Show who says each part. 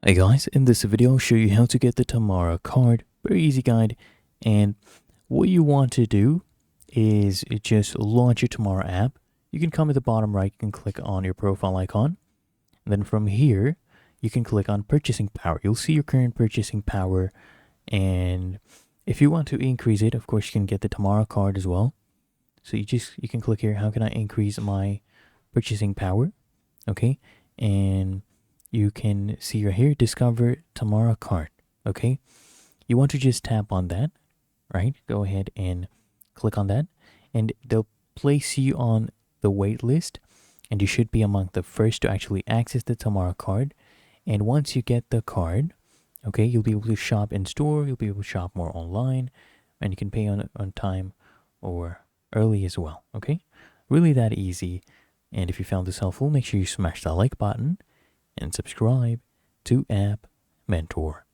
Speaker 1: Hey guys, in this video I'll show you how to get the Tamara card. Very easy guide. And what you want to do is just launch your Tamara app. You can come at the bottom right, you can click on your profile icon. And then from here, you can click on purchasing power. You'll see your current purchasing power. And if you want to increase it, of course you can get the Tamara card as well. So you can click here, how can I increase my purchasing power? Okay. And you can see right here, discover Tamara Card. Okay, you want to just tap on that, right? Go ahead and click on that, and they'll place you on the wait list, and you should be among the first to actually access the Tamara Card. And once you get the card, okay, you'll be able to shop in store, you'll be able to shop more online, and you can pay on time or early as well. Okay, really that easy. And if you found this helpful, make sure you smash that like button and subscribe to App Mentor.